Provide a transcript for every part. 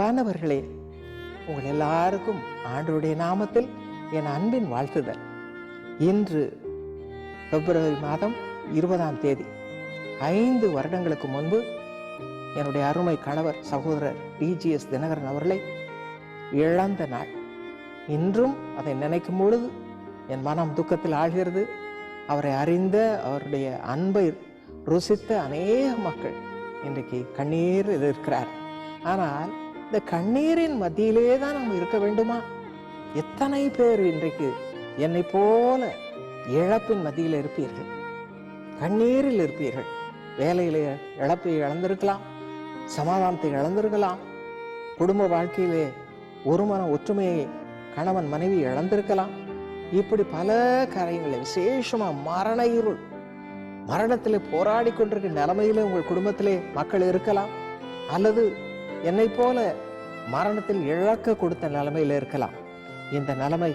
அன்பானவர்களே, உங்கள் எல்லாருக்கும் ஆண்டவருடைய நாமத்தில் என் அன்பின் வாழ்த்துதல். இன்று பிப்ரவரி மாதம் 20ஆம் தேதி, 5 வருடங்களுக்கு முன்பு என்னுடைய அருமை கணவர் சகோதரர் டிஜிஎஸ் தினகரன் அவர்களை இழந்த நாள். இன்றும் அதை நினைக்கும் பொழுது என் மனம் துக்கத்தில் ஆழ்கிறது. அவரை அறிந்த, அவருடைய அன்பை ருசித்த அநேக மக்கள் இன்றைக்கு கண்ணீர் இருக்கிறார். ஆனால் இந்த கண்ணீரின் மத்தியிலே தான் நம்ம இருக்க வேண்டுமா? எத்தனை பேர் இன்றைக்கு என்னை போல இழப்பின் மத்தியில் இருப்பீர்கள், கண்ணீரில் இருப்பீர்கள். வேலையில இழப்பை இழந்திருக்கலாம், சமாதானத்தை இழந்திருக்கலாம், குடும்ப வாழ்க்கையிலே ஒரு மன ஒற்றுமையை கணவன் மனைவி இழந்திருக்கலாம். இப்படி பல காரியங்களை, விசேஷமா மரண இருள், மரணத்திலே போராடி கொண்டிருக்கிற நிலைமையிலே உங்கள் குடும்பத்திலே மக்கள் இருக்கலாம், அல்லது என்னை போல மரணத்தில் இழக்க கொடுத்த நிலைமையில இருக்கலாம். இந்த நிலைமை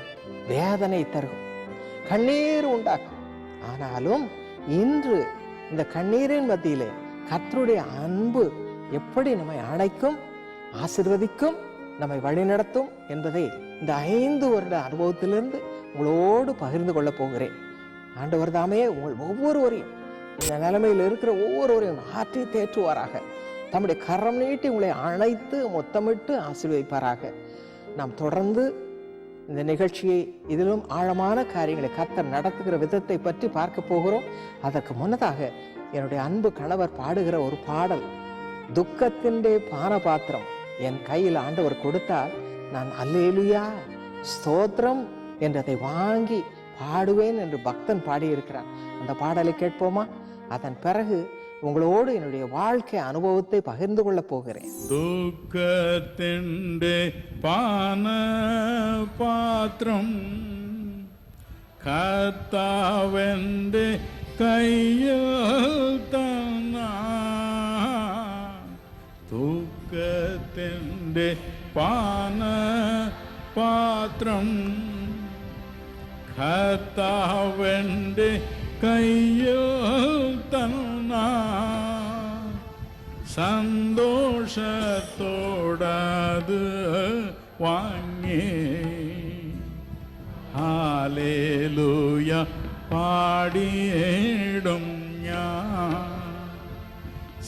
வேதனை தரும், கண்ணீர் உண்டாக்கும். ஆனாலும் இன்று இந்த கண்ணீரின் மத்தியிலே கர்த்தருடைய அன்பு எப்படி நம்மை அணைக்கும், ஆசீர்வதிக்கும், நம்மை வழிநடத்தும் என்பதை இந்த 5 வருட அனுபவத்திலிருந்து உங்களோடு பகிர்ந்து கொள்ள போகிறேன். ஆண்டவர் தாமே உங்கள் ஒவ்வொருவரையும், இந்த நிலைமையில் இருக்கிற ஒவ்வொருவரையும் ஆற்றி தேற்றுவாராக. தம்முடைய கரம் நீட்டி உங்களை அழைத்து மொத்தமிட்டு ஆசீர்வதிப்பாராக. நாம் தொடர்ந்து இந்த நிகழ்ச்சியை, இதிலும் ஆழமான காரியங்களை கர்த்தர் நடத்துகிற விதத்தை பற்றி பார்க்க போகிறோம். அதற்கு முன்னதாக என்னுடைய அன்பு கணவர் பாடுகிற ஒரு பாடல், துக்கத்திൻ്റെ பானபாத்திரம் என் கையில் ஆண்டவர் கொடுத்தால் நான் அல்லேலூயா ஸ்தோத்திரம் என்றதை வாங்கி பாடுவேன் என்று பக்தன் பாடியிருக்கிறான். அந்த பாடலை கேட்போமா? அதன் பிறகு உங்களோடு என்னுடைய வாழ்க்கை அனுபவத்தை பகிர்ந்து கொள்ள போகிறேன். துக்கத்திൻ്റെ പാനപാത്രം കർത്താവൻ്റെ കയ്യിൽ തന്നാൻ. ദുഃഖത്തിൻ്റെ പാനപാത്രം കർത്താവൻ്റെ കയ്യിൽ തന്നാൻ. സന്തോഷത്തോടത് വാങ്ങി ഹല്ലേലൂയ പാടിയിടും ഞാൻ.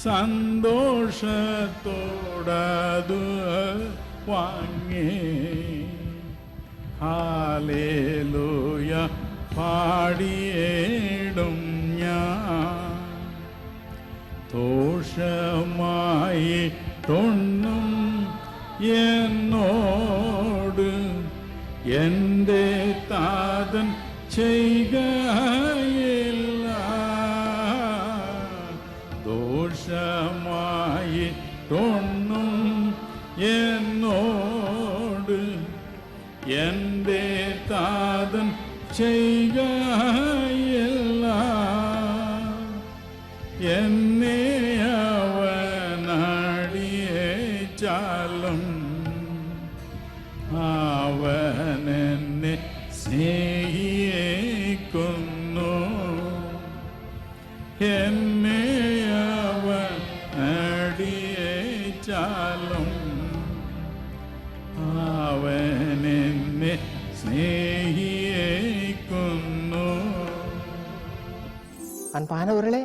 സന്തോഷത്തോടത് വാങ്ങി ഹല്ലേലൂയ പാടിയിടും ഞാൻ. ദോഷമായിട്ടൊന്നും എന്നോട് എൻ്റെ താതൻ ചെയ്യുകയില്ല. ദോഷമായിട്ടൊന്നും എന്നോട് എൻ്റെ താതൻ ചെയ്യുകയില്ല. എന്നെ അവനടിയേച്ചാലും അവനെന്നെ സ്നേഹിക്കുന്നു. എന്നെ അവനടിയേച്ചാലും അവനെന്നെ സ്നേഹിക്കുന്നു. அன்பானவர்களே,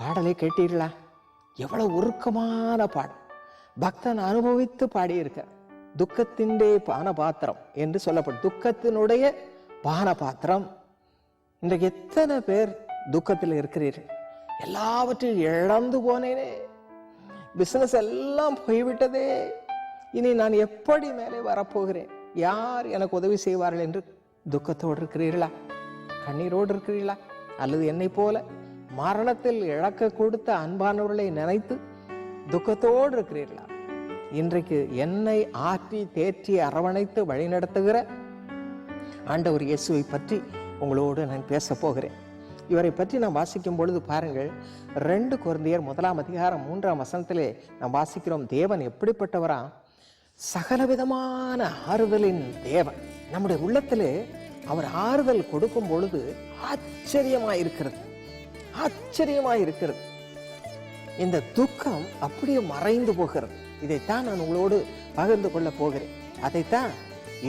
பாடலை கேட்டீர்களா? எவ்வளவு உருக்கமான பாடல், பக்தன் அனுபவித்து பாடியிருக்க. துக்கத்திൻ്റെ பானபாத்திரம் என்று சொல்லப்படும், துக்கத்தினுடைய பானபாத்திரம். இன்றைக்கு எத்தனை பேர் துக்கத்தில் இருக்கிறீர்கள்? எல்லாவற்றையும் இழந்து போனேனே, பிசினஸ் எல்லாம் போய்விட்டதே, இனி நான் எப்படி மேலே வரப்போகிறேன், யார் எனக்கு உதவி செய்வார்கள் என்று துக்கத்தோடு இருக்கிறீர்களா? கண்ணீரோடு இருக்கிறீர்களா? அல்லது என்னை போல மரணத்தில் இழக்க கொடுத்த அன்பானவர்களை நினைத்து துக்கத்தோடு இருக்கிறீர்களா? இன்றைக்கு என்னை ஆற்றி தேற்றி அரவணைத்து வழிநடத்துகிற ஆண்டவர் இயேசுவை பற்றி உங்களோடு நான் பேச போகிறேன். இவரை பற்றி நாம் வாசிக்கும் பொழுது பாருங்கள், 2 கொரிந்தியர் 1ஆம் அதிகாரம் 3ஆம் வசனத்திலே நாம் வாசிக்கிறோம், தேவன் எப்படிப்பட்டவரா? சகலவிதமான ஆறுதலின் தேவன். நம்முடைய உள்ளத்திலே அவர் ஆறுதல் கொடுக்கும் பொழுது ஆச்சரியமாயிருக்கிறது, ஆச்சரியமாயிருக்கிறது. இந்த துக்கம் அப்படியே மறைந்து போகிறது. இதைத்தான் நான் உங்களோடு பகிர்ந்து கொள்ள போகிறேன். அதைத்தான்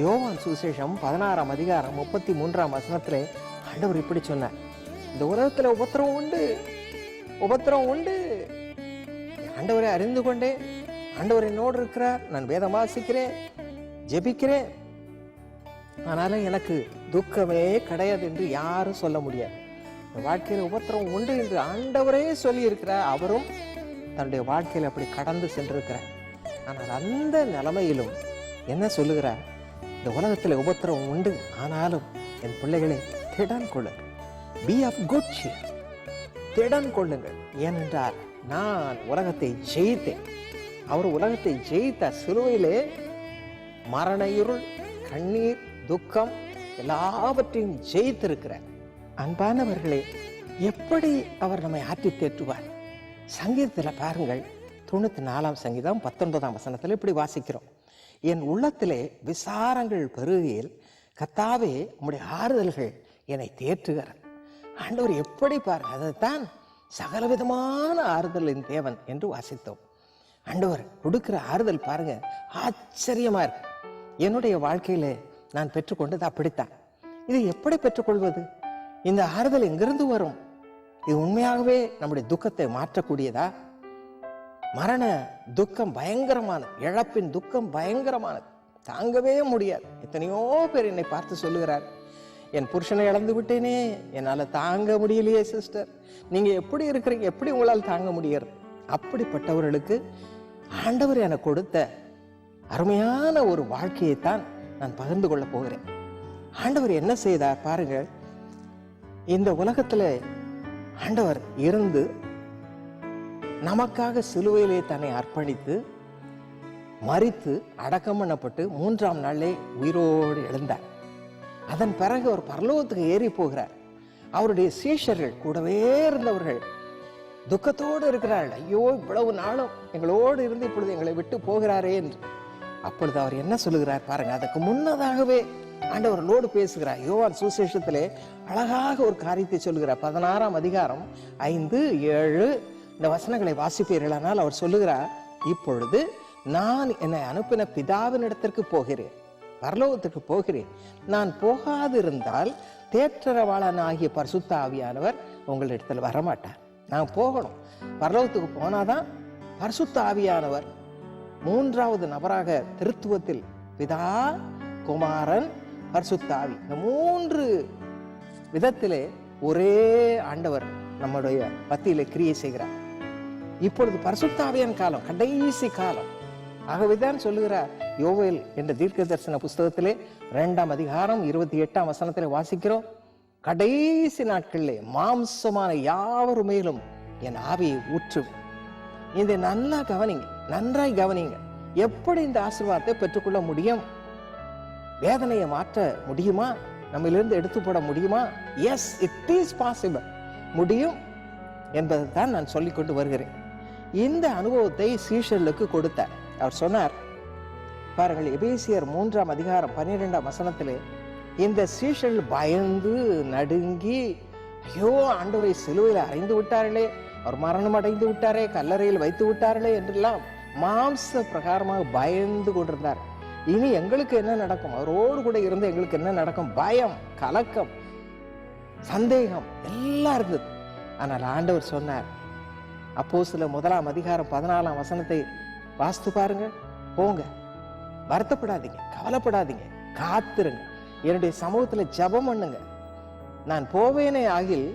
யோவான் சுவிசேஷம் 16ஆம் அதிகாரம் 33ஆம் வசனத்திலே ஆண்டவர் இப்படி சொன்னார். இந்த உலகத்துல உபத்திரம் உண்டு, உபத்திரம் உண்டு. ஆண்டவரை அறிந்து கொண்டேன், ஆண்டவர் என்னோடு இருக்கிறார், நான் வேதம் வாசிக்கிறேன், ஜெபிக்கிறேன், ஆனாலும் எனக்கு துக்கமே கிடையாது என்று யாரும் சொல்ல முடியாது. வாழ்க்கையில உபத்திரம் உண்டு என்று ஆண்டவரே சொல்லி இருக்கிறார். அவரும் தன்னுடைய வாழ்க்கையில் அப்படி கடந்து சென்றிருக்கிறார். ஆனால் அந்த நிலைமையிலும் என்ன சொல்லுகிறார்? இந்த உலகத்தில் உபத்திரம் உண்டு, ஆனாலும் என் பிள்ளைகளை திடன் கொள்ளுங்கள். பி ஆஃப் குட் ஷியர், திடன் கொள்ளுங்கள். ஏனென்றால் நான் உலகத்தை ஜெயித்தேன். அவர் உலகத்தை ஜெயித்த சிலுவையிலே மரண இருள், கண்ணீர், துக்கம் எல்லாவற்றையும் ஜெயித்திருக்கிறார். அன்பானவர்களே, எப்படி அவர் நம்மை ஆற்றி தேற்றுவார்? சங்கீதத்தில் பாருங்கள், 94ஆம் சங்கீதம் 19ஆம் வசனத்தில் இப்படி வாசிக்கிறோம். என் உள்ளத்திலே விசாரங்கள் பெருகையில் கர்த்தாவே உம்முடைய ஆறுதல்கள் என்னை தேற்றுகிறது. ஆண்டவர் எப்படி பாருங்க, அதைத்தான் சகலவிதமான ஆறுதலின் தேவன் என்று வாசித்தோம். ஆண்டவர் கொடுக்கிற ஆறுதல் பாருங்க, ஆச்சரியமா இருக்கு. என்னுடைய வாழ்க்கையில நான் பெற்றுக்கொண்டது அப்படித்தான். இது எப்படி பெற்றுக்கொள்வது? இந்த ஆறுதல் எங்கிருந்து வரும்? இது உண்மையாகவே நம்முடைய துக்கத்தை மாற்றக்கூடியதா? மரண துக்கம் பயங்கரமானது, இழப்பின் துக்கம் பயங்கரமானது, தாங்கவே முடியாது. எத்தனையோ பேர் என்னை பார்த்து சொல்லுகிறார், என் புருஷனை இழந்து விட்டேனே, என்னால தாங்க முடியலையே சிஸ்டர், நீங்க எப்படி இருக்கிறீங்க, எப்படி உங்களால் தாங்க முடியாது? அப்படிப்பட்டவர்களுக்கு ஆண்டவர் எனக்கு கொடுத்த அருமையான ஒரு வாழ்க்கையைத்தான் நான் பகிர்ந்து கொள்ள போகிறேன். ஆண்டவர் என்ன செய்தார் பாருங்க. இந்த உலகத்துல ஆண்டவர் இருந்து நமக்காக சிலுவையிலே தன்னை அர்ப்பணித்து மரித்து அடக்கம் பண்ணப்பட்டு 3ஆம் நாளிலே உயிரோடு எழுந்தார். அதன் பிறகு அவர் பரலோகத்துக்கு ஏறி போகிறார். அவருடைய சீஷர்கள் கூடவே இருந்தவர்கள் துக்கத்தோடு இருக்கிறார்கள். ஐயோ, இவ்வளவு நாளும் எங்களோடு இருந்து இப்பொழுது எங்களை விட்டு போகிறாரே என்று. அப்பொழுது அவர் என்ன சொல்லுகிறார் பாருங்க. அதுக்கு முன்னதாகவே ஆண்டவர்களோடு பேசுகிறார். யோவான் சுவிசேஷத்திலே அழகாக ஒரு காரியத்தை சொல்லுகிறார். 16ஆம் அதிகாரம் 5, 7 இந்த வசனங்களை வாசிப்பீர்களானால் அவர் சொல்லுகிறார், இப்பொழுது நான் என்னை அனுப்பின பிதாவின் இடத்திற்கு போகிறேன், பரலோகத்துக்கு போகிறேன். நான் போகாதிருந்தால் தேற்றரவாளன் ஆகிய பரிசுத்த ஆவியானவர் உங்களிடத்தில் வரமாட்டார். நான் போகணும், பரலோகத்துக்கு போனாதான் பரிசுத்த ஆவியானவர் 3வது நபராக திருத்துவத்தில் பிதா, குமாரன், பரிசுத்த ஆவி, இந்த 3 விதத்திலே ஒரே ஆண்டவர் நம்முடைய மத்தியிலே கிரியை செய்கிறார். இப்பொழுது பரிசுத்த ஆவியின் காலம், கடைசி காலம். ஆகவேதான் சொல்லுகிறார் யோவேல் என்ற தீர்க்க தரிசன புஸ்தகத்திலே 2ஆம் அதிகாரம் 28ஆம் வசனத்திலே வாசிக்கிறோம், கடைசி நாட்களிலே மாம்சமான யாவர் மேலும் என் ஆவியை ஊற்றுவேன். இதை நல்லா கவனிங்க, நன்றாய் கவனிங்க. எப்படி இந்த ஆசீர்வாதத்தை பெற்றுக்கொள்ள முடியும்? வேதனையை மாற்ற முடியுமா? நம்மிலிருந்து எடுத்து போட முடியுமா? எஸ், இட் இஸ் பாசிபிள், முடியும் என்பதை தான் நான் சொல்லிக் கொண்டு வருகிறேன். இந்த அனுபவத்தை சீஷர்களுக்கு கொடுத்தார். அவர் சொன்னார் பாருங்கள், எபேசியர் 3ஆம் அதிகாரம் 12ஆம் வசனத்திலே இந்த சீஷர்கள் பயந்து நடுங்கி, ஐயோ ஆண்டவரை சிலுவையில் அறைந்து விட்டார்களே, அவர் மரணம் அடைந்து விட்டாரே, கல்லறையில் வைத்து விட்டார்களே என்றெல்லாம் மாம்ச பிரகாரமாக பயந்து கொண்டிருந்தார். இனி எங்களுக்கு என்ன நடக்கும், அவரோடு கூட இருந்து எங்களுக்கு என்ன நடக்கும்? பயம், கலக்கம், சந்தேகம் எல்லாம் இருந்தது. ஆனால் ஆண்டவர் சொன்னார், அப்போஸ்தலர் 1ஆம் அதிகாரம் 14ஆம் வசனத்தை வாசித்து பாருங்க. போங்க, வருத்தப்படாதீங்க, கவலைப்படாதீங்க, காத்திருங்க, என்னுடைய சமூகத்துல ஜெபம் பண்ணுங்க. நான் போவேனே ஆகில்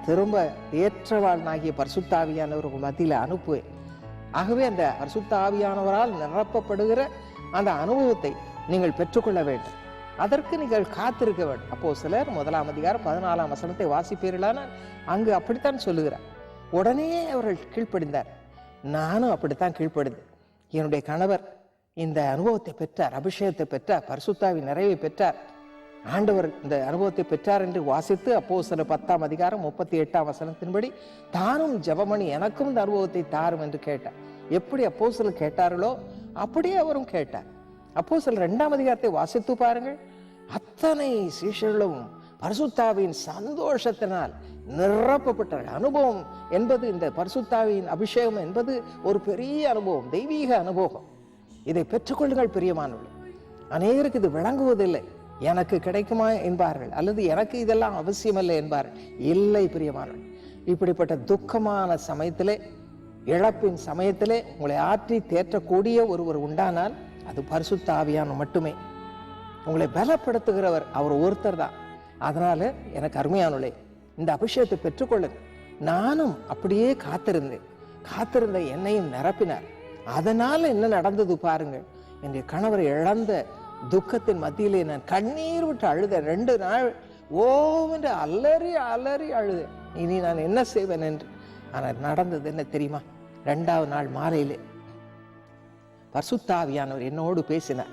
திரும்ப ஏற்றவாளனாகிய பரிசுத்த ஆவியானவர் உங்கள் மத்தியில அனுப்புவேன். ஆகவே அந்த பரிசுத்த ஆவியானவரால் நிரப்பப்படுகிற அந்த அனுபவத்தை நீங்கள் பெற்றுக்கொள்ள வேண்டும். அதற்கு நீங்கள் காத்திருக்க வேண்டும். அப்போஸ்தலர் 1ஆம் அதிகாரம் 14ஆம் வசனத்தை வாசிப்பீர்களானால் அங்கு அப்படித்தான் சொல்லுகிறார். உடனே அவர்கள் கீழ்ப்படிந்தார். நானும் அப்படித்தான் கீழ்ப்படிந்தேன். என்னுடைய கணவர் இந்த அனுபவத்தை பெற்றார், அபிஷேகத்தை பெற்றார், பரிசுத்த ஆவி நிறைவை பெற்றார். ஆண்டவர் இந்த அனுபவத்தை பெற்றார் என்று வாசித்து அப்போஸ்தலர் 10ஆம் அதிகாரம் 38ஆம் வசனத்தின்படி தானும் ஜெபமணி எனக்கும் இந்த அனுபவத்தை தாரும் என்று கேட்டார். எப்படி அப்போஸ்தலர் கேட்டார்களோ அப்படியே அவரும் கேட்டார். அப்போஸ்தலர் 2ஆம் அதிகாரத்தை வாசித்து பாருங்கள். அத்தனை சீஷர்களும் பரிசுத்த ஆவியின் சந்தோஷத்தினால் நிரப்பப்பட்டார்கள். அனுபவம் என்பது, இந்த பரிசுத்தாவியின் அபிஷேகம் என்பது ஒரு பெரிய அனுபவம், தெய்வீக அனுபவம். இதை பெற்றுக்கொள்ளுங்கள் பிரியமானவர்களே. அநேகருக்கு இது விளங்குவதில்லை. எனக்கு கிடைக்குமா என்பார்கள், அல்லது எனக்கு இதெல்லாம் அவசியமில்லை என்பார்கள். இல்லை பிரியமானவர்கள், இப்படிப்பட்ட துக்கமான சமயத்திலே, இழப்பின் சமயத்திலே உங்களை ஆற்றி தேற்றக்கூடிய ஒருவர் உண்டானால் அது பரிசுத்த ஆவியானவர் மட்டுமே. உங்களை பலப்படுத்துகிறவர் அவர் ஒருத்தர் தான். அதனால எனக்கு அருமையானவர்களே, இந்த அபிஷேகத்தை பெற்றுக்கொள்ளுங்க. நானும் அப்படியே காத்திருந்த என்னையும் நிரப்பினார். அதனால என்ன நடந்தது பாருங்கள். என்னுடைய கணவரை இழந்த துக்கத்தின் மத்தியிலே நான் கண்ணீர் விட்டு அழுதேன். 2 நாள் ஓவென்று அலறி அழுதேன். இனி நான் என்ன செய்வேன் என்று. ஆனால் நடந்தது என்ன தெரியுமா? 2வது நாள் மாலையிலே பரிசுத்த ஆவியானவர் என்னோடு பேசினார்,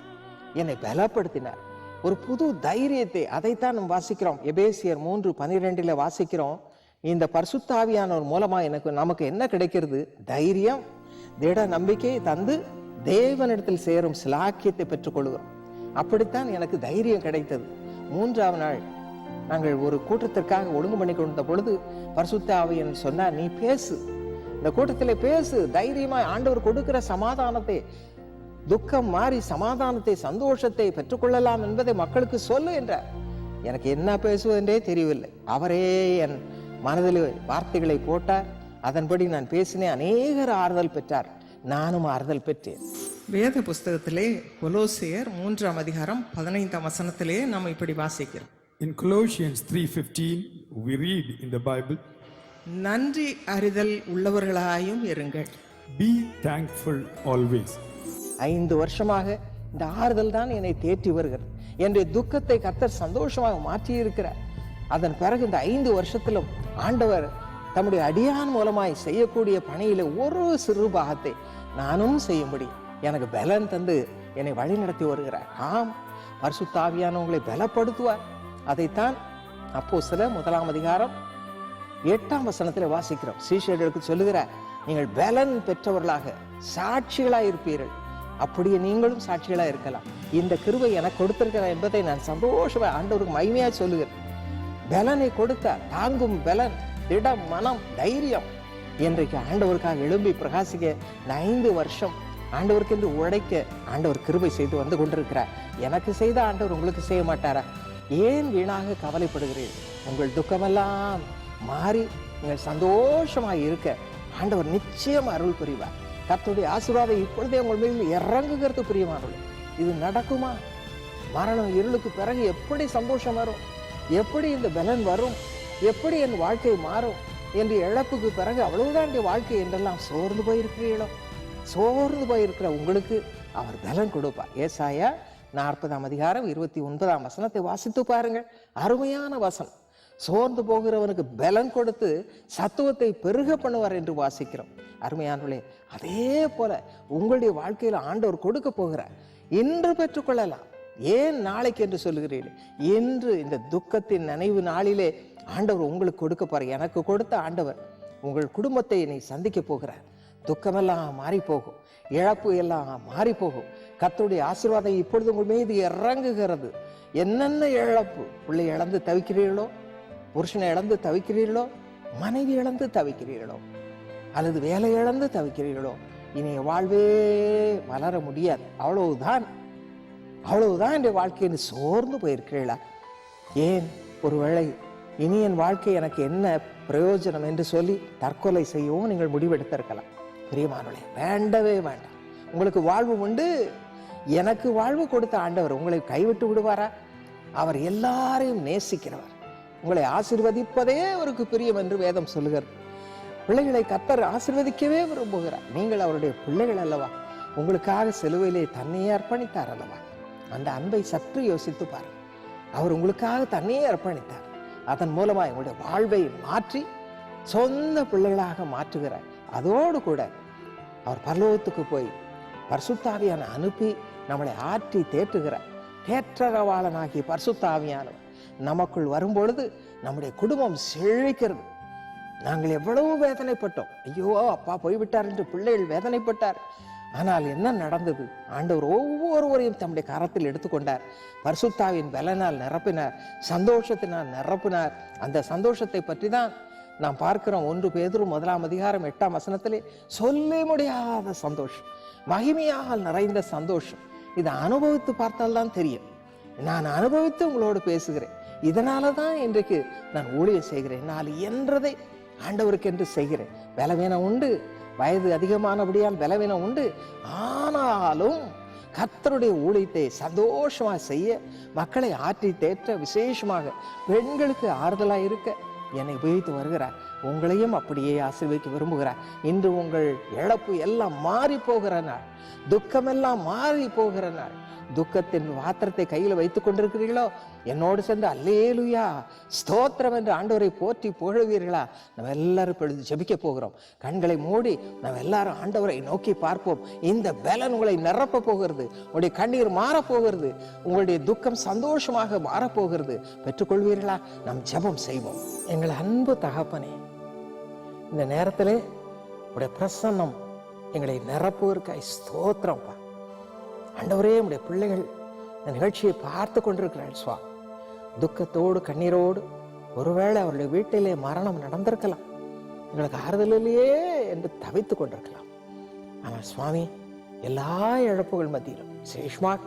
என்னை பலப்படுத்தினார், ஒரு புது தைரியத்தை. அதைத்தான் நாம் வாசிக்கிறோம். எபேசியர் 3:12 வாசிக்கிறோம். இந்த பரிசுத்த ஆவியானவர் மூலமா நமக்கு என்ன கிடைக்கிறது? தைரியம், திட நம்பிக்கையை தந்து தேவனிடத்தில் சேரும் சிலாக்கியத்தை பெற்றுக்கொள்கிறோம். அப்படித்தான் எனக்கு தைரியம் கிடைத்தது. 3வது நாள் நாங்கள் ஒரு கூட்டத்திற்காக ஒழுங்கு பண்ணி கொண்ட பொழுது பரிசுத்த ஆவியானவர் சொன்னார், நீ பேசு, இந்த கூட்டத்திலே பேசு, தைரியமாய் ஆண்டவர் கொடுக்கிற சமாதானத்தை, துக்கம் மாறி சமாதானத்தை, சந்தோஷத்தை பெற்றுக்கொள்ளலாம் என்பதை மக்களுக்கு சொல்லு என்றார். எனக்கு என்ன பேசுவதென்றே தெரியவில்லை. அவரே என் மனதில் வார்த்தைகளை போட்டார். அதன்படி நான் பேசினேன். அநேகர் ஆறுதல் பெற்றார், நானும் ஆறுதல் பெற்றேன். வேத புஸ்தகத்திலே கொலோசியர் 3:15 நாம் இப்படி வாசிக்கிறோம். In Colossians 3:15 we read in the Bible, நன்றி அறிதல் உள்ளவர்களாயும் இருங்கள். be thankful always. 5 வருஷமாக இந்த ஆறுதல் தான் என்னை தேற்றி வருகிறது. என்னுடைய துக்கத்தை கர்த்தர் சந்தோஷமாக மாற்றி இருக்கிறார். அதன் பிறகு இந்த 5 வருஷத்திலும் ஆண்டவர் தம்முடைய அடியான் மூலமாய் செய்யக்கூடிய பணியில ஒரு சிறு பாகத்தை நானும் செய்யும்படி எனக்கு பலன் தந்து என்னை வழி நடத்தி வருகிறார். ஆம், பரிசுத்த ஆவியானவர் உங்களை பலப்படுத்துவார். அதைத்தான் அப்போஸ்தலர் 1:8 வாசிக்கிறோம். சீஷர்களுக்கு சொல்லுகிறார், நீங்கள் பலன் பெற்றவர்களாக சாட்சிகளாய் இருப்பீர்கள். அப்படியே நீங்களும் சாட்சிகளாக இருக்கலாம். இந்த கிருபை எனக்கு கொடுத்திருக்கிறார் என்பதை நான் சந்தோஷமா ஆண்டவருக்கு மகிமையா சொல்லுகிறேன். பலனை கொடுத்தார், தாங்கும் பலன், திடம், மனம், தைரியம். இன்றைக்கு ஆண்டவருக்காக எழும்பி பிரகாசிக்க 5 வருஷம் ஆண்டவருக்கு என்று உழைக்க ஆண்டவர் கிருபை செய்து வந்து கொண்டிருக்கிறார். எனக்கு செய்த ஆண்டவர் உங்களுக்கு செய்ய மாட்டாரா? ஏன் வீணாக கவலைப்படுகிறீர்கள்? உங்கள் துக்கமெல்லாம் மாறி நீங்கள் சந்தோஷமாக இருக்க ஆண்டவர் நிச்சயம் அருள் புரிவார். கர்த்தருடைய ஆசீர்வாதம் இப்பொழுதே உங்கள் மேல் இறங்குகிறது பிரியமானவர்களே. இது நடக்குமா? மரணம் இருளுக்கு பிறகு எப்படி சந்தோஷம் வரும்? எப்படி இந்த பலன் வரும்? எப்படி என் வாழ்க்கை மாறும் என்று இழப்புக்கு பிறகு அவ்வளவுதான் என் வாழ்க்கை என்றெல்லாம் சோர்ந்து போயிருக்கிறீர்களோ? சோர்ந்து போயிருக்கிற உங்களுக்கு அவர் பலன் கொடுப்பார். ஏசாயா 40:29 வாசித்து பாருங்கள். அருமையான வசனம். சோர்ந்து போகிறவனுக்கு பலன் கொடுத்து சத்துவத்தை பெருக பண்ணுவார் என்று வாசிக்கிறோம். அருமையானவர்களே, அதே போல உங்களுடைய வாழ்க்கையில் ஆண்டவர் கொடுக்க போகிறார். இன்று பெற்றுக்கொள்ளலாம். ஏன் நாளைக்கு என்று சொல்லுகிறீர்கள்? இன்று இந்த துக்கத்தின் நினைவு நாளிலே ஆண்டவர் உங்களுக்கு கொடுக்க போறார். எனக்கு கொடுத்த ஆண்டவர் உங்கள் குடும்பத்தை நீ சந்திக்க போகிறார். துக்கமெல்லாம் மாறி போகும், இழப்பு எல்லாம் மாறி போகும். கர்த்தருடைய ஆசீர்வாதம் இப்பொழுது உங்கள் மீது இறங்குகிறது. என்னென்ன இழப்பு, பிள்ளை இழந்து தவிக்கிறீர்களோ, புருஷனை இழந்து தவிக்கிறீர்களோ, மனைவி இழந்து தவிக்கிறீர்களோ, அல்லது வேலை இழந்து தவிக்கிறீர்களோ, இனி வாழ்வே வளர முடியாது, அவ்வளவுதான் என் வாழ்க்கையை சோர்ந்து போயிருக்கிறீர்களா? ஏன் ஒருவேளை இனி என் வாழ்க்கை எனக்கு என்ன பிரயோஜனம் என்று சொல்லி தற்கொலை செய்யவும் நீங்கள் முடிவெடுத்திருக்கலாம். பிரியமானவர்களே, வேண்டவே வேண்டாம். உங்களுக்கு வாழ்வு உண்டு. எனக்கு வாழ்வு கொடுத்த ஆண்டவர் உங்களை கைவிட்டு விடுவாரா? அவர் எல்லாரையும் நேசிக்கிறவர். உங்களை ஆசீர்வதிப்பதே அவருக்கு பிரியம் என்று வேதம் சொல்லுகிறது. பிள்ளைகளை கர்த்தர் ஆசீர்வதிக்கவே விரும்புகிறார். நீங்கள் அவருடைய பிள்ளைகள் அல்லவா? உங்களுக்காக சிலுவையிலே தன்னையே அர்ப்பணித்தார் அல்லவா? அந்த அன்பை சற்று யோசித்து பாருங்கள். அவர் உங்களுக்காக தன்னையே அர்ப்பணித்தார். அதன் மூலமாக உங்களுடைய வாழ்வை மாற்றி சொந்த பிள்ளைகளாக மாற்றுகிறார். அதோடு கூட அவர் பரலோகத்துக்கு போய் பரிசுத்த ஆவியான அனுப்பி நம்மளை ஆற்றி தேற்றுகிறார். தேற்றரவாளனாகிய பரிசுத்த ஆவியானவர் நமக்குள் வரும்பொழுது நம்முடைய குடும்பம் செழிக்கிறது. நாங்கள் எவ்வளவு வேதனைப்பட்டோம். ஐயோ, அப்பா போய்விட்டார் என்று பிள்ளைகள் வேதனைப்பட்டார். ஆனால் என்ன நடந்தது? ஆண்டவர் ஒவ்வொருவரையும் தம்முடைய கரத்தில் எடுத்துக்கொண்டார். பரிசுத்தாவின் பலனால் நிரப்பினார், சந்தோஷத்தினால் நிரப்பினார். அந்த சந்தோஷத்தை பற்றி தான் நாம் பார்க்கிறோம். 1 பேதுரு 1:8 சொல்ல முடியாத சந்தோஷம், மகிமையால் நிறைந்த சந்தோஷம். இதை அனுபவித்து பார்த்தால்தான் தெரியும். நான் அனுபவித்து உங்களோடு பேசுகிறேன். இதனால தான் இன்றைக்கு நான் ஊழியம் செய்கிறேன். நான் என்றதை ஆண்டவருக்கு என்று செய்கிறேன். பலவீனம் உண்டு, வயது அதிகமானபடியால் பலவீனம் உண்டு. ஆனாலும் கர்த்தருடைய ஊழியத்தை சந்தோஷமாக செய்ய, மக்களை ஆற்றி தேற்ற, விசேஷமாக பெண்களுக்கு ஆறுதலாக இருக்க என்னை உபயோகித்து வருகிறார். உங்களையும் அப்படியே ஆசீர்வதிக்க விரும்புகிறார். இன்று உங்கள் இழப்பு எல்லாம் மாறி போகிற நாள், துக்கமெல்லாம் மாறி போகிற நாள். துக்கத்தின் பாத்திரத்தை கையில் வைத்துக் கொண்டிருக்கிறீர்களோ, என்னோடு சென்று அல்லேலூயா ஸ்தோத்திரம் என்று ஆண்டவரை போற்றி புகழுவீர்களா? நம்ம எல்லாரும் இப்பொழுது ஜெபிக்க போகிறோம். கண்களை மூடி நம்ம எல்லாரும் ஆண்டவரை நோக்கி பார்ப்போம். இந்த பலன் உங்களை நிரப்ப போகிறது. உங்களுடைய கண்ணீர் மாறப்போகிறது. உங்களுடைய துக்கம் சந்தோஷமாக மாறப்போகிறது. பெற்றுக்கொள்வீர்களா? நாம் ஜெபம் செய்வோம். எங்கள் அன்பு தகப்பனே, இந்த நேரத்திலே உடைய பிரசன்னம் எங்களை நிரப்புவதற்காய் ஸ்தோத்திரம்ப்பா. ஆண்டவரே, உடைய பிள்ளைகள் இந்த நிகழ்ச்சியை பார்த்து கொண்டிருக்கிறாள் சுவாமி. துக்கத்தோடு கண்ணீரோடு ஒருவேளை அவருடைய வீட்டிலே மரணம் நடந்திருக்கலாம், எங்களுக்கு ஆறுதல் இல்லையே என்று தவித்து கொண்டிருக்கலாம். ஆனால் சுவாமி, எல்லா இழப்புகள் மத்தியிலும் விசேஷமாக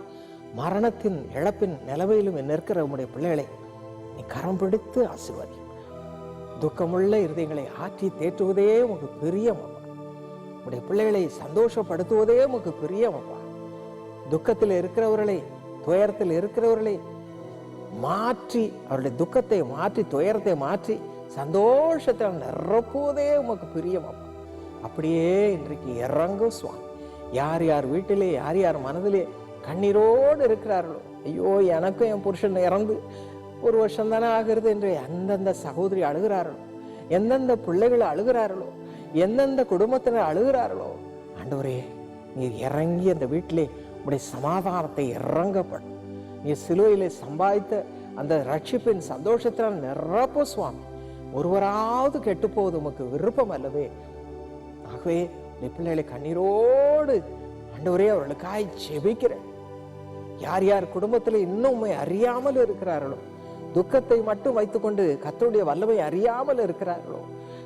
மரணத்தின் இழப்பின் நிலவையிலும் நிற்கிற உடைய பிள்ளைகளை நீ கரம் பிடித்து ஆசீர்வதி. துக்கமுள்ள இருதயங்களை ஆற்றி தேற்றுவதே உனக்கு பிரியம். உடைய பிள்ளைகளை சந்தோஷப்படுத்துவதே உனக்கு பிரியம். துக்கத்தில் இருக்கிறவர்களை, துயரத்தில் இருக்கிறவர்களை மாற்றி, அவருடைய துக்கத்தை மாற்றி, துயரத்தை மாற்றி சந்தோஷத்தை நிரப்புவதே உமக்கு பிரியம். அப்படியே இன்றைக்கு இறங்கும் சுவாமி. யார் யார் வீட்டிலே, யார் யார் மனதிலே கண்ணீரோடு இருக்கிறார்களோ, ஐயோ எனக்கும் என் புருஷன் இறந்து 1 வருஷம் தானே ஆகிறது என்று எந்தெந்த சகோதரி அழுகிறார்களோ, எந்தெந்த பிள்ளைகள் அழுகிறார்களோ, எந்தெந்த குடும்பத்தினர் அழுகிறார்களோ, ஆண்டவரே நீர் இறங்கி அந்த வீட்டிலே உடைய சமாதானத்தை இறங்கப்படும். நீ சிலுவையிலே சம்பாதித்த அந்த ரட்சிப்பின் சந்தோஷத்தினால் நிரப்ப சுவாமி. ஒருவராவது கெட்டு போவது உமக்கு விருப்பம் அல்லவே. ஆகவே நீ பிள்ளைகளை கண்ணீரோடு ஆண்டவரே அவர்களுக்காய் ஜெபிக்கிறேன். யார் யார் குடும்பத்தில் இன்னும் உண்மை அறியாமல் இருக்கிறார்களோ, துக்கத்தை மட்டும் வைத்துக்கொண்டு கர்த்தருடைய வல்லமை அறியாமல் இருக்கிறார்களோ,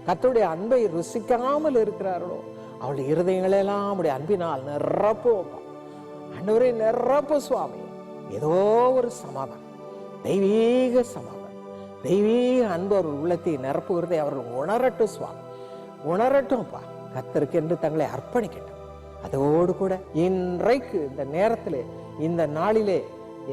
கர்த்தருடைய அன்பை ருசிக்காமல் இருக்கிறார்களோ, அவளுடைய இருதயங்களெல்லாம் உடைய அன்பினால் நிரப்புவோம். ஆண்டவரே நிரப்பு சுவாமி. ஏதோ ஒரு சமாதானம், தெய்வீக சமாதானம், தெய்வீக அன்பு அவர்கள் உள்ளத்தை நிரப்புகிறதை அவர்கள் உணரட்டும் சுவாமி. உணரட்டும்ப்பா. கர்த்தருக்கு என்று தங்களை அர்ப்பணிக்கட்டும். அதோடு கூட இன்றைக்கு இந்த நேரத்திலே, இந்த நாளிலே,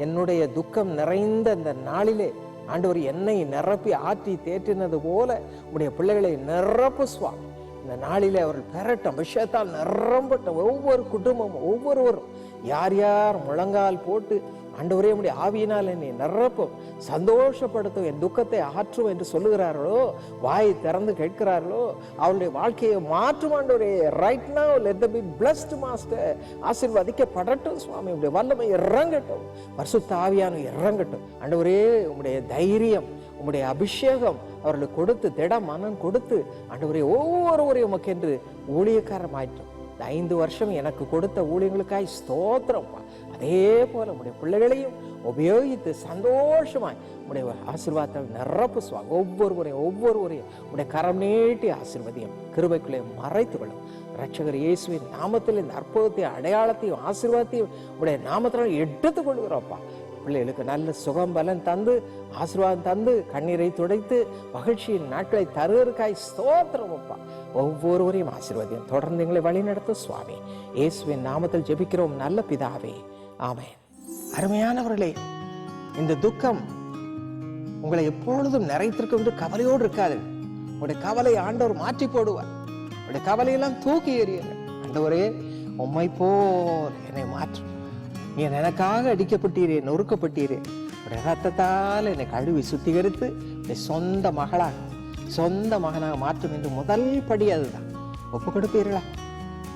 என்னுடைய துக்கம் நிறைந்த இந்த நாளிலே ஆண்டவர் என்னை நிரப்பி ஆற்றி தேற்றினது போல உடைய பிள்ளைகளை நிரப்பு சுவாமி. இந்த நாளிலே அவர்கள் பெறட்டும், விஷயத்தால் நிரம்பட்டும். ஒவ்வொரு குடும்பமும், ஒவ்வொருவரும் யார் யார் முழங்கால் போட்டு ஆண்டவரே உடைய ஆவியினால் என்னை நிரப்பும், சந்தோஷப்படுத்தும், என் துக்கத்தை ஆற்றும் என்று சொல்லுகிறார்களோ, வாயை திறந்து கேட்கிறார்களோ, அவருடைய வாழ்க்கையை மாற்றும் ஆண்டவரே. ரைட் நவ லெட் தம் பீ பிளஸ்ட் மாஸ்டர். ஆசீர்வதிக்கப்படட்டும் சுவாமி. உடைய வல்லமை இறங்கட்டும், பரிசுத்த ஆவியானவர் இறங்கட்டும். ஆண்டவரே உம்முடைய தைரியம், உம்முடைய அபிஷேகம் அவர்களுக்கு கொடுத்து, திட மனம் கொடுத்து ஆண்டவரே ஒவ்வொருவரையும் உமக்கு என்று ஊழியக்காரமாயிட்டோம். இந்த 5 வருஷம் எனக்கு கொடுத்த ஊழியங்களுக்காய் ஸ்தோத்திரம்ப்பா. அதே போல உடைய பிள்ளைகளையும் உபயோகித்து சந்தோஷமாய் உடைய ஆசீர்வாதத்தை நிரப்பு சுவாமி. ஒவ்வொருவரையும் உடைய கரம் நீட்டி ஆசீர்வதியும், கிருபைக்குள்ளே மறைத்து கொள்ளும். ரட்சகர் இயேசுவின் நாமத்தில் இந்த அற்புதத்தையும் அடையாளத்தையும் ஆசீர்வாதத்தையும் உடைய நாமத்தினால் எடுத்துக் கொள்கிறோம்ப்பா. பிள்ளைகளுக்கு நல்ல சுகம் பலன் தந்து, ஆசீர்வாதம் தந்து, கண்ணீரை துடைத்து மகிழ்ச்சியின் நாட்களை தருவதற்காய் ஸ்தோத்திரமப்பா. ஒவ்வொருவரையும் ஆசீர்வாதம் தொடர்ந்து எங்களை வழிநடத்தும் சுவாமி. இயேசுவின் நாமத்தில் ஜெபிக்கிறோம் நல்ல பிதாவே, ஆமென். அருமையானவர்களே, இந்த துக்கம் உங்களை எப்பொழுதும் நிறைத்திருக்கும் என்று கவலையோடு இருக்காது. உங்களுடைய கவலை ஆண்டவர் மாற்றி போடுவார். உங்களுடைய கவலையெல்லாம் தூக்கி எறியுங்கள். ஆண்டவரே உம்மை போல் என்னை மாற்றும். நீ எனக்காக அடிக்கப்பட்டீரே, நொறுக்கப்பட்டீரே, உடைய ரத்தத்தால் என்னை கழுவி சுத்திகரித்து என்னை சொந்த மகளாக, சொந்த மகனாக மாற்றும் என்று முதல் படி அதுதான். ஒப்பு கொடுப்பீர்களா?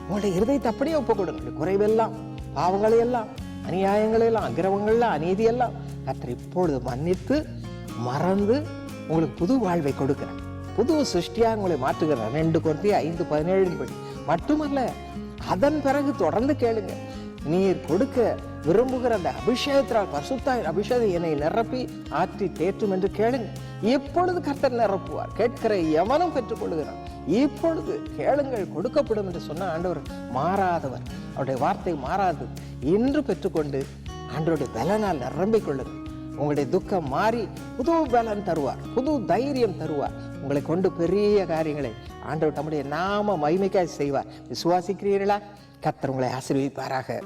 உங்களுடைய இருதயத்தை அப்படியே ஒப்பு கொடுங்க. குறைவெல்லாம், பாவங்களை எல்லாம், அநியாயங்களெல்லாம், அக்கிரமங்கள்லாம், அநீதியெல்லாம் கர்த்தர் இப்பொழுது மன்னித்து மறந்து உங்களுக்கு புது வாழ்வை கொடுக்கிறார். புது சிருஷ்டியாக உங்களை மாற்றுகிறார். 2 கொரிந்தியர் 5:17 படி மட்டுமல்ல, அதன் பிறகு தொடர்ந்து கேளுங்க. நீர் கொடுக்க விரும்புகிற அந்த அபிஷேகத்தினால் பரிசுத்தாவின் அபிஷேகம் என்னை நிரப்பி ஆற்றி தேற்றும் என்று கேளுங்க. எப்பொழுது கர்த்தர் நிரப்புவார்? கேட்கிற எவனும் பெற்றுக் கொள்ளுகிறான். இப்பொழுது கேளுங்கள் கொடுக்கப்படும் என்று சொன்ன ஆண்டவர் மாறாதவர். அவருடைய வார்த்தை மாறாது. இன்று பெற்றுக்கொண்டு ஆண்டவருடைய பலனால் நிரம்பிக் கொள்ளுங்கள். உங்களுடைய துக்கம் மாறி புது பலன் தருவார், புது தைரியம் தருவார். உங்களை கொண்டு பெரிய காரியங்களை ஆண்டவர் தம்முடைய நாம மகிமைக்காய் செய்வார். விசுவாசிக்கிறீர்களா? கர்த்தர் உங்களை ஆசீர்வதிப்பாராக.